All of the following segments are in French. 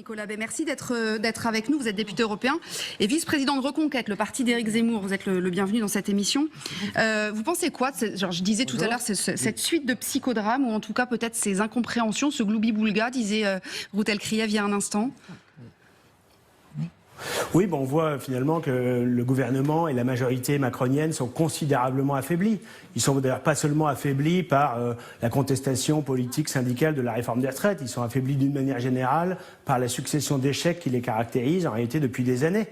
Nicolas Bay, merci d'être avec nous. Vous êtes député européen et vice-président de Reconquête, le parti d'Éric Zemmour. Vous êtes le bienvenu dans cette émission. Vous pensez quoi genre, je disais tout à l'heure, cette suite de psychodrames, ou en tout cas peut-être ces incompréhensions, ce gloubi-boulga, disait Ruth El-Kriev il y a un instant? Oui, on voit finalement que le gouvernement et la majorité macronienne sont considérablement affaiblis. Ils sont d'ailleurs pas seulement affaiblis par la contestation politique syndicale de la réforme des retraites, ils sont affaiblis d'une manière générale par la succession d'échecs qui les caractérise en réalité depuis des années.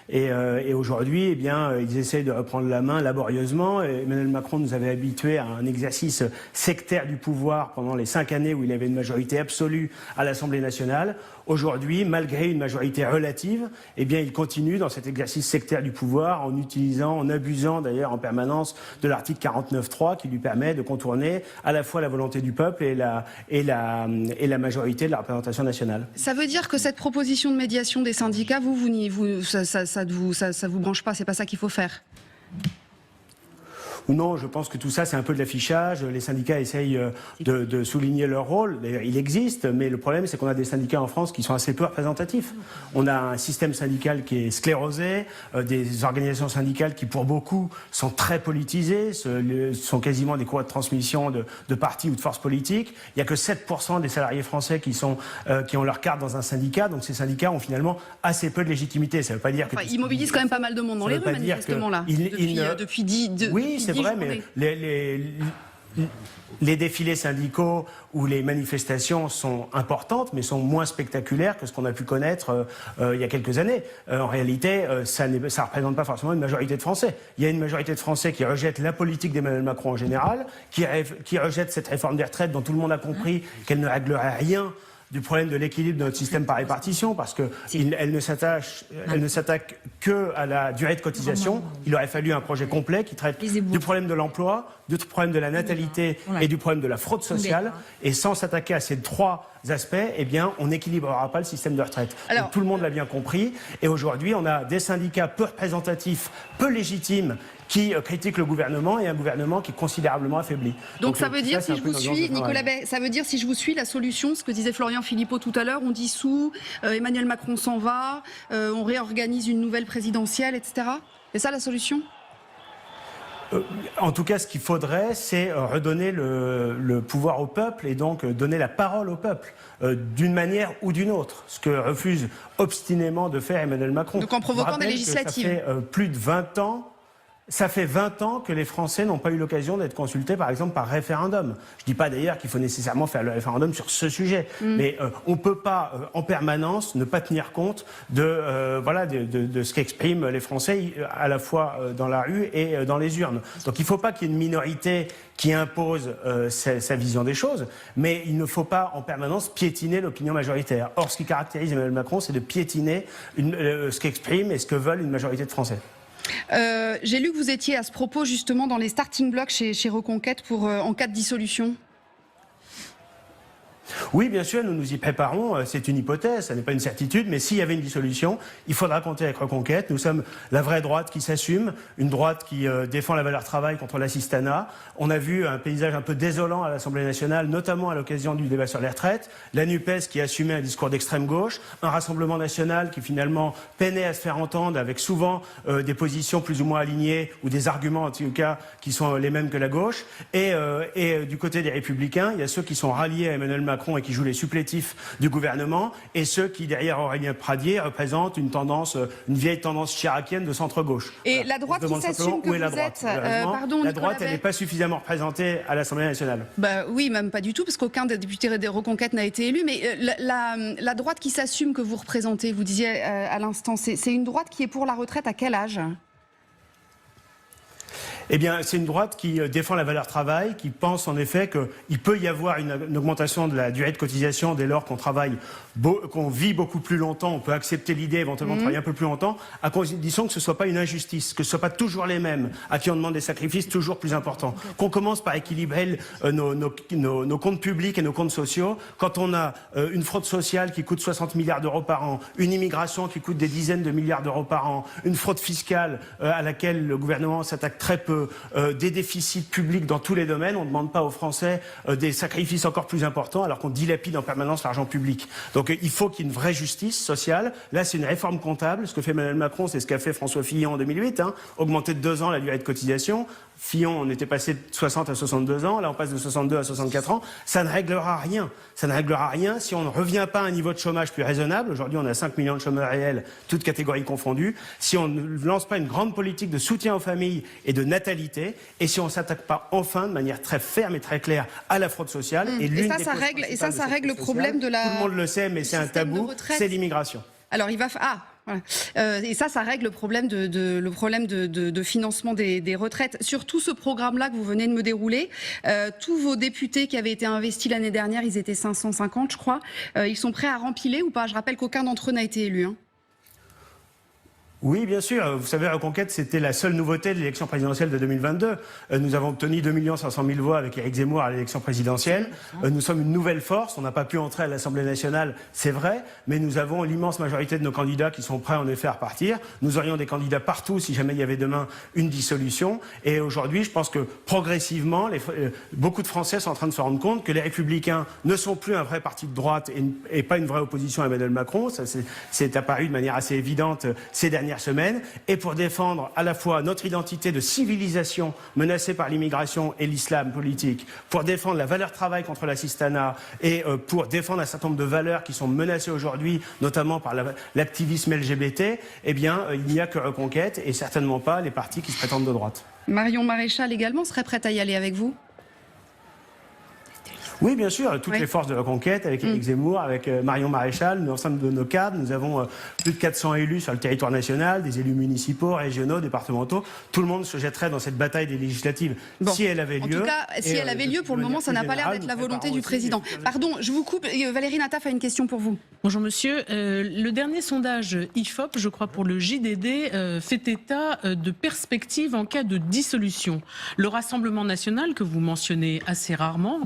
Et aujourd'hui, eh bien, ils essayent de reprendre la main laborieusement. Emmanuel Macron nous avait habitués à un exercice sectaire du pouvoir pendant les 5 années où il avait une majorité absolue à l'Assemblée nationale. Aujourd'hui, malgré une majorité relative, eh bien, il continue dans cet exercice sectaire du pouvoir en abusant d'ailleurs en permanence de l'article 49.3 qui lui permet de contourner à la fois la volonté du peuple et la majorité de la représentation nationale. Ça veut dire que cette proposition de médiation des syndicats, ça vous branche pas, c'est pas ça qu'il faut faire? Non, je pense que tout ça, c'est un peu de l'affichage. Les syndicats essayent de souligner leur rôle. D'ailleurs, il existe, mais le problème, c'est qu'on a des syndicats en France qui sont assez peu représentatifs. On a un système syndical qui est sclérosé, des organisations syndicales qui, pour beaucoup, sont très politisées, sont quasiment des courroies de transmission de partis ou de forces politiques. Il n'y a que 7% des salariés français qui ont leur carte dans un syndicat. Donc ces syndicats ont finalement assez peu de légitimité. Ça ne veut pas dire que... Ils mobilisent quand même pas mal de monde dans les rues, manifestement, là. Oui, c'est vrai, mais les défilés syndicaux ou les manifestations sont importantes, mais sont moins spectaculaires que ce qu'on a pu connaître il y a quelques années. En réalité, ça ne représente pas forcément une majorité de Français. Il y a une majorité de Français qui rejette la politique d'Emmanuel Macron en général, qui rejette cette réforme des retraites dont tout le monde a compris qu'elle ne réglerait rien du problème de l'équilibre de notre système par répartition, parce qu'elle ne s'attaque que à la durée de cotisation. Il aurait fallu un projet complet qui traite du problème de l'emploi, du problème de la natalité et du problème de la fraude sociale. Et sans s'attaquer à ces 3 aspects, eh bien, on n'équilibrera pas le système de retraite. Donc, tout le monde l'a bien compris. Et aujourd'hui, on a des syndicats peu représentatifs, peu légitimes, qui critiquent le gouvernement, et un gouvernement qui est considérablement affaibli. Donc ça veut dire, si je vous suis, Nicolas Bay, ça veut dire, si je vous suis, la solution, ce que disait Florian Philippot tout à l'heure, on dissout, Emmanuel Macron s'en va, on réorganise une nouvelle présidentielle, etc. C'est ça la solution ? En tout cas, ce qu'il faudrait, c'est redonner le pouvoir au peuple et donc donner la parole au peuple, d'une manière ou d'une autre, ce que refuse obstinément de faire Emmanuel Macron. Donc en provoquant des législatives. Ça fait plus de 20 ans. Ça fait 20 ans que les Français n'ont pas eu l'occasion d'être consultés, par exemple, par référendum. Je ne dis pas d'ailleurs qu'il faut nécessairement faire le référendum sur ce sujet, mais on ne peut pas en permanence ne pas tenir compte de ce qu'expriment les Français, à la fois dans la rue et dans les urnes. Donc il ne faut pas qu'il y ait une minorité qui impose sa vision des choses, mais il ne faut pas en permanence piétiner l'opinion majoritaire. Or, ce qui caractérise Emmanuel Macron, c'est de piétiner ce qu'exprime et ce que veulent une majorité de Français. J'ai lu que vous étiez à ce propos justement dans les starting blocks chez Reconquête en cas de dissolution. Oui, bien sûr, nous nous y préparons. C'est une hypothèse, ça n'est pas une certitude, mais s'il y avait une dissolution, il faudra compter avec Reconquête. Nous sommes la vraie droite qui s'assume, une droite qui défend la valeur travail contre l'assistanat. On a vu un paysage un peu désolant à l'Assemblée nationale, notamment à l'occasion du débat sur les retraites. La NUPES qui assumait un discours d'extrême gauche, un Rassemblement national qui finalement peinait à se faire entendre, avec souvent des positions plus ou moins alignées ou des arguments en tout cas qui sont les mêmes que la gauche. Et du côté des Républicains, il y a ceux qui sont ralliés à Emmanuel Macron et qui jouent les supplétifs du gouvernement, et ceux qui, derrière Aurélien Pradié, représentent une vieille tendance chiracienne de centre-gauche. Et la droite qui s'assume que vous êtes... La droite, elle n'est pas suffisamment représentée à l'Assemblée nationale. Oui, même pas du tout, parce qu'aucun des députés des Reconquêtes n'a été élu, mais la droite qui s'assume que vous représentez, vous disiez à l'instant, c'est une droite qui est pour la retraite à quel âge ? Eh bien, c'est une droite qui défend la valeur travail, qui pense en effet qu'il peut y avoir une augmentation de la durée de cotisation dès lors qu'on travaille, qu'on vit beaucoup plus longtemps. On peut accepter l'idée éventuellement de travailler un peu plus longtemps, à condition que ce ne soit pas une injustice, que ce ne soit pas toujours les mêmes à qui on demande des sacrifices toujours plus importants. Qu'on commence par équilibrer nos comptes publics et nos comptes sociaux. Quand on a une fraude sociale qui coûte 60 milliards d'euros par an, une immigration qui coûte des dizaines de milliards d'euros par an, une fraude fiscale à laquelle le gouvernement s'attaque très peu, des déficits publics dans tous les domaines. On ne demande pas aux Français des sacrifices encore plus importants alors qu'on dilapide en permanence l'argent public. Donc il faut qu'il y ait une vraie justice sociale. Là, c'est une réforme comptable. Ce que fait Emmanuel Macron, c'est ce qu'a fait François Fillon en 2008, augmenter de 2 ans la durée de cotisation. Fillon, on était passé de 60 à 62 ans, là on passe de 62 à 64 ans. Ça ne réglera rien. Ça ne réglera rien si on ne revient pas à un niveau de chômage plus raisonnable. Aujourd'hui, on a 5 millions de chômeurs réels, toutes catégories confondues. Si on ne lance pas une grande politique de soutien aux familles et de natalité, et si on ne s'attaque pas enfin de manière très ferme et très claire à la fraude sociale. Et ça règle le problème de la... Tout le monde le sait, mais c'est un tabou, c'est l'immigration. Alors il va... Voilà. Et ça règle le problème de financement des retraites. Sur tout ce programme-là que vous venez de me dérouler, tous vos députés qui avaient été investis l'année dernière, ils étaient 550, je crois, ils sont prêts à rempiler ou pas? Je rappelle qu'aucun d'entre eux n'a été élu. Oui, bien sûr. Vous savez, Reconquête, c'était la seule nouveauté de l'élection présidentielle de 2022. Nous avons obtenu 2 500 000 voix avec Éric Zemmour à l'élection présidentielle. Nous sommes une nouvelle force. On n'a pas pu entrer à l'Assemblée nationale, c'est vrai, mais nous avons l'immense majorité de nos candidats qui sont prêts en effet à repartir. Nous aurions des candidats partout si jamais il y avait demain une dissolution. Et aujourd'hui, je pense que progressivement, beaucoup de Français sont en train de se rendre compte que les Républicains ne sont plus un vrai parti de droite et pas une vraie opposition à Emmanuel Macron. Ça, c'est apparu de manière assez évidente ces dernières semaines, et pour défendre à la fois notre identité de civilisation menacée par l'immigration et l'islam politique, pour défendre la valeur travail contre l'assistanat et pour défendre un certain nombre de valeurs qui sont menacées aujourd'hui, notamment par l'activisme LGBT, eh bien, il n'y a que Reconquête et certainement pas les partis qui se prétendent de droite. Marion Maréchal également serait prête à y aller avec vous? Oui, bien sûr, toutes les forces de Reconquête, avec Éric Zemmour, avec Marion Maréchal, l'ensemble de nos cadres. Nous avons plus de 400 élus sur le territoire national, des élus municipaux, régionaux, départementaux. Tout le monde se jetterait dans cette bataille des législatives si elle avait lieu. En tout cas, si elle avait lieu, pour le moment, ça n'a pas l'air d'être la volonté du président. Pardon, je vous coupe. Valérie Nataf a une question pour vous. Bonjour monsieur. Le dernier sondage IFOP, je crois pour le JDD, fait état de perspectives en cas de dissolution. Le Rassemblement national, que vous mentionnez assez rarement,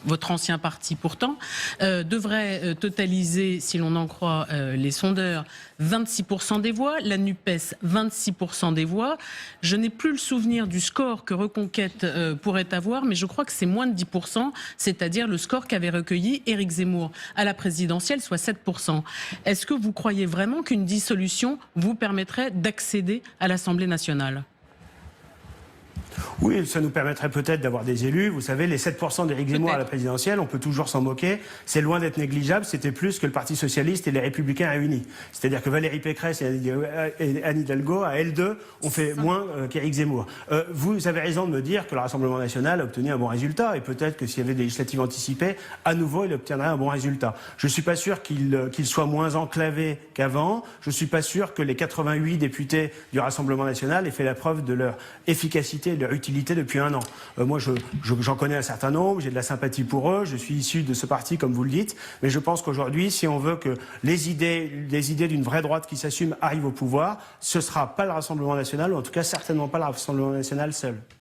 votre ancien parti pourtant, devrait totaliser, si l'on en croit les sondeurs, 26% des voix, la NUPES 26% des voix. Je n'ai plus le souvenir du score que Reconquête pourrait avoir, mais je crois que c'est moins de 10%, c'est-à-dire le score qu'avait recueilli Éric Zemmour à la présidentielle, soit 7%. Est-ce que vous croyez vraiment qu'une dissolution vous permettrait d'accéder à l'Assemblée nationale ? Oui, ça nous permettrait peut-être d'avoir des élus. Vous savez, les 7% d'Éric Zemmour à la présidentielle, on peut toujours s'en moquer. C'est loin d'être négligeable. C'était plus que le Parti socialiste et les Républicains réunis. C'est-à-dire que Valérie Pécresse et Anne Hidalgo, à L2, ont fait moins qu'Éric Zemmour. Vous avez raison de me dire que le Rassemblement national a obtenu un bon résultat. Et peut-être que s'il y avait des législatives anticipées, à nouveau, il obtiendrait un bon résultat. Je ne suis pas sûr qu'il soit moins enclavé qu'avant. Je ne suis pas sûr que les 88 députés du Rassemblement national aient fait la preuve de leur efficacité et de leur utilité depuis 1 an. Moi, j'en connais un certain nombre, j'ai de la sympathie pour eux, je suis issu de ce parti, comme vous le dites, mais je pense qu'aujourd'hui, si on veut que les idées d'une vraie droite qui s'assume arrivent au pouvoir, ce ne sera pas le Rassemblement national, ou en tout cas certainement pas le Rassemblement national seul.